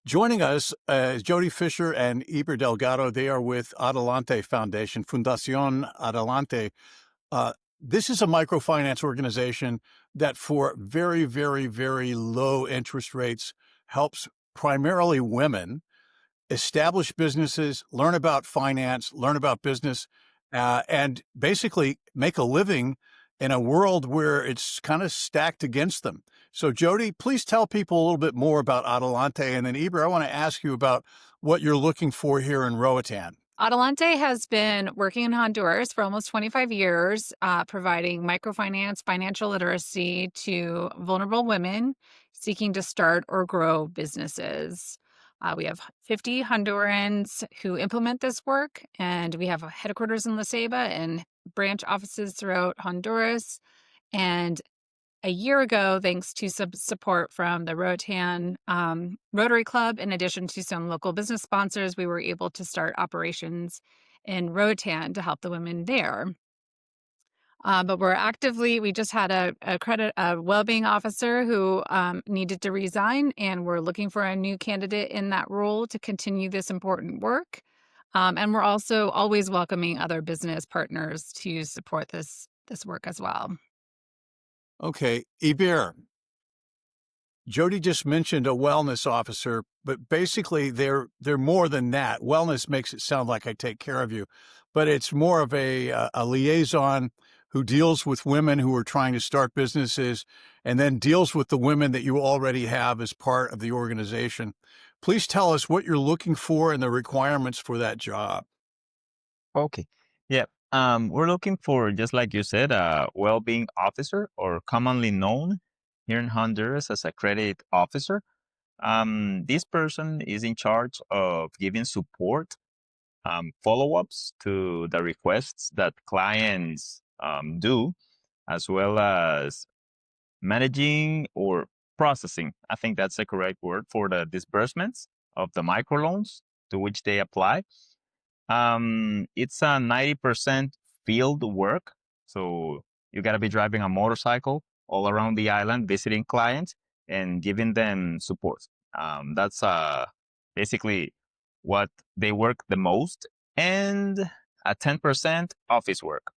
Joining us is Jodi Fischer and Iber Delgado. They are with Adelante Foundation, Fundación Adelante. This is a microfinance organization that for very, very, very low interest rates helps primarily women establish businesses, learn about finance, learn about business, and basically make a living in a world where it's kind of stacked against them. So, Jodi, please tell people a little bit more about Adelante. And then, Iber, I want to ask you about what you're looking for here in Roatan. Adelante has been working in Honduras for almost 25 years, providing microfinance, financial literacy to vulnerable women seeking to start or grow businesses. We have 50 Hondurans who implement this work, and we have headquarters in La Ceiba and branch offices throughout Honduras. And a year ago, thanks to some support from the Roatan Rotary Club, in addition to some local business sponsors, we were able to start operations in Roatan to help the women there. But we just had a Wellbeing Officer who needed to resign, and we're looking for a new candidate in that role to continue this important work. And we're also always welcoming other business partners to support this work as well. Okay, Iber, Jodi just mentioned a wellness officer, but basically they're more than that. Wellness makes it sound like I take care of you, but it's more of a liaison who deals with women who are trying to start businesses and then deals with the women that you already have as part of the organization. Please tell us what you're looking for and the requirements for that job. Okay. Yeah. We're looking for, just like you said, a well-being officer, or commonly known here in Honduras as a credit officer. This person is in charge of giving support, follow-ups to the requests that clients do, as well as managing or processing. I think that's the correct word for the disbursements of the microloans to which they apply. It's a 90% field work. So you got to be driving a motorcycle all around the island, visiting clients and giving them support. That's basically what they work the most. And a 10% office work,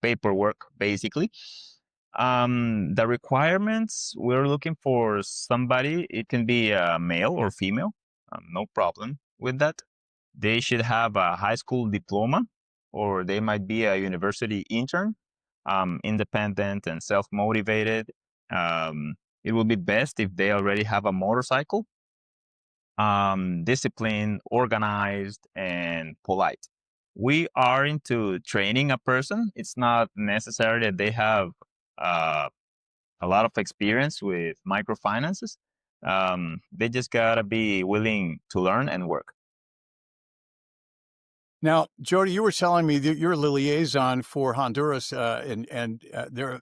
paperwork, basically. The requirements, we're looking for somebody, it can be a male or female, no problem with that. They should have a high school diploma, or they might be a university intern, independent and self-motivated. It would be best if they already have a motorcycle, disciplined, organized, and polite. We are into training a person. It's not necessary that they have uh, a lot of experience with microfinances. They just gotta be willing to learn and work. Now, Jodi, you were telling me that you're the liaison for Honduras, and the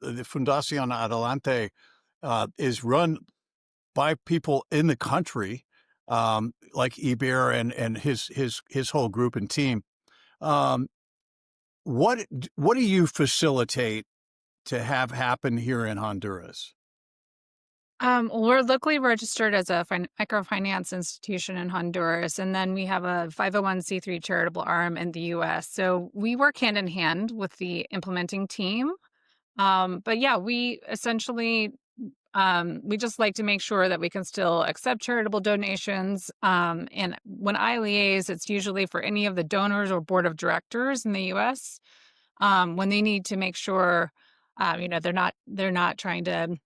Fundación Adelante is run by people in the country, like Iber and his whole group and team. Um, what do you facilitate to have happen here in Honduras? We're locally registered as a microfinance institution in Honduras, and then we have a 501(c)(3) charitable arm in the U.S. So we work hand in hand with the implementing team. But yeah, we essentially we just like to make sure that we can still accept charitable donations. And when I liaise, it's usually for any of the donors or board of directors in the U.S. When they need to make sure, they're not trying to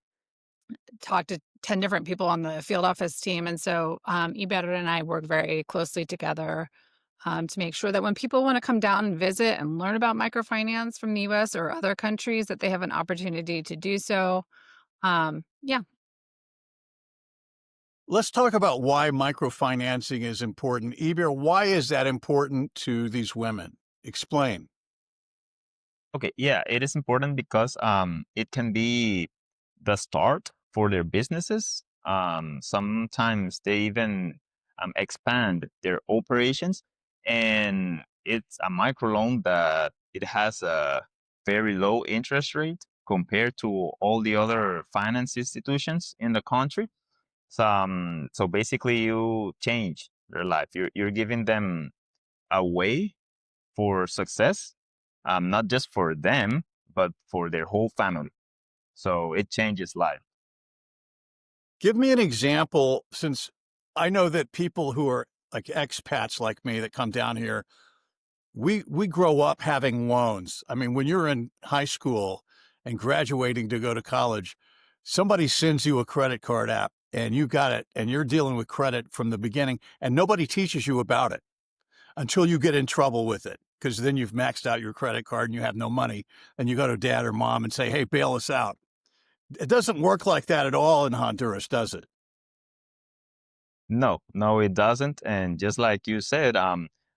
talk to 10 different people on the field office team. And so Iber and I work very closely together to make sure that when people want to come down and visit and learn about microfinance from the U.S. or other countries, that they have an opportunity to do so. Yeah. Let's talk about why microfinancing is important. Iber, why is that important to these women? Explain. Okay, yeah, it is important because it can be the start for their businesses. Sometimes they even expand their operations, and it's a microloan that it has a very low interest rate compared to all the other finance institutions in the country. So basically, you change their life. You're giving them a way for success, not just for them, but for their whole family. So it changes life. Give me an example, since I know that people who are like expats like me that come down here, we grow up having loans. I mean, when you're in high school and graduating to go to college, somebody sends you a credit card app and you got it and you're dealing with credit from the beginning and nobody teaches you about it until you get in trouble with it, because then you've maxed out your credit card and you have no money and you go to dad or mom and say, hey, bail us out. It doesn't work like that at all in Honduras, does it? No, it doesn't. And just like you said,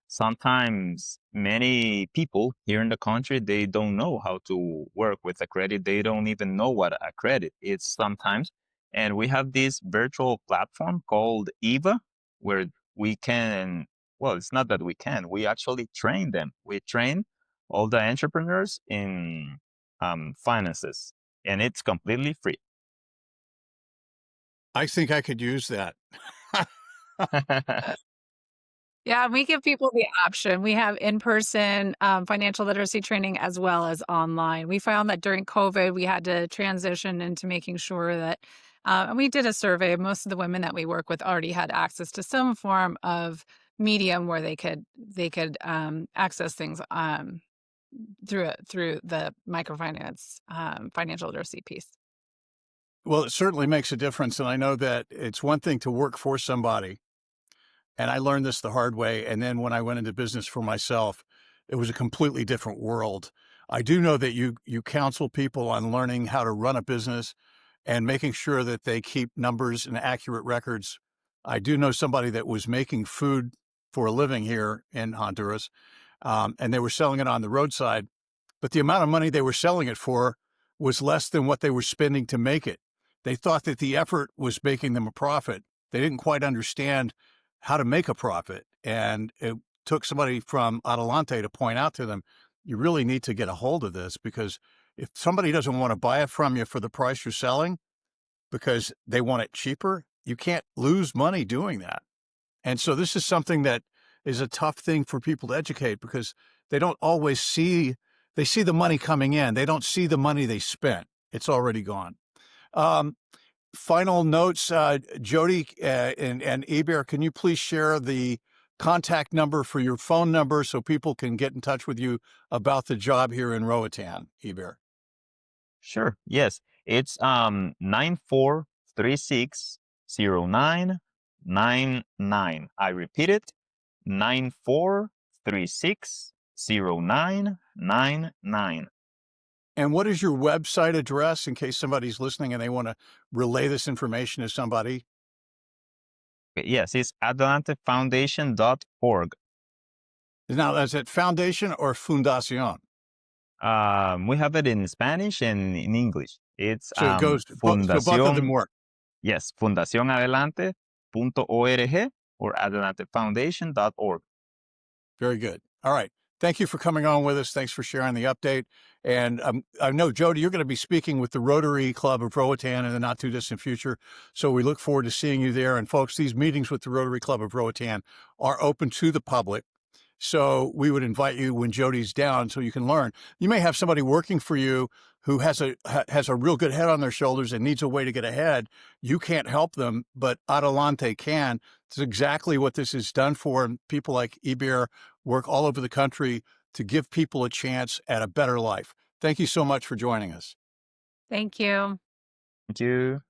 sometimes many people here in the country, they don't know how to work with a credit. They don't even know what a credit is sometimes. And we have this virtual platform called EVA, where we can, well, it's not that we can, we actually train them. We train all the entrepreneurs in finances, and it's completely free. I think I could use that. Yeah, we give people the option. We have in-person financial literacy training as well as online. We found that during COVID, we had to transition into making sure that, and we did a survey. Most of the women that we work with already had access to some form of medium where they could access things through the microfinance financial literacy piece. Well, it certainly makes a difference. And I know that it's one thing to work for somebody. And I learned this the hard way. And then when I went into business for myself, it was a completely different world. I do know that you counsel people on learning how to run a business and making sure that they keep numbers and accurate records. I do know somebody that was making food for a living here in Honduras, and they were selling it on the roadside, but the amount of money they were selling it for was less than what they were spending to make it. They thought that the effort was making them a profit. They didn't quite understand how to make a profit. And it took somebody from Adelante to point out to them, you really need to get a hold of this, because if somebody doesn't want to buy it from you for the price you're selling because they want it cheaper, you can't lose money doing that. And so this is something that is a tough thing for people to educate, because they don't always see, they see the money coming in. They don't see the money they spent. It's already gone. Um, Final notes, Jodi and Iber, can you please share the contact number for your phone number so people can get in touch with you about the job here in Roatan, Iber? Sure. Yes. It's 94360999. I repeat it, 94360999. And what is your website address in case somebody's listening and they want to relay this information to somebody? Okay, yes, it's adelantefoundation.org. Now, is it foundation or fundación? We have it in Spanish and in English. It's So it goes, so both of them Fundación, work. yes, fundacionadelante.org or adelantefoundation.org. Very good. All right. Thank you for coming on with us. Thanks for sharing the update. And I know, Jodi, you're going to be speaking with the Rotary Club of Roatan in the not too distant future. So we look forward to seeing you there. And folks, these meetings with the Rotary Club of Roatan are open to the public. So we would invite you when Jodi's down so you can learn. You may have somebody working for you who has a real good head on their shoulders and needs a way to get ahead. You can't help them, but Adelante can. It's exactly what this is done for. And people like Iber work all over the country to give people a chance at a better life. Thank you so much for joining us. Thank you. Thank you.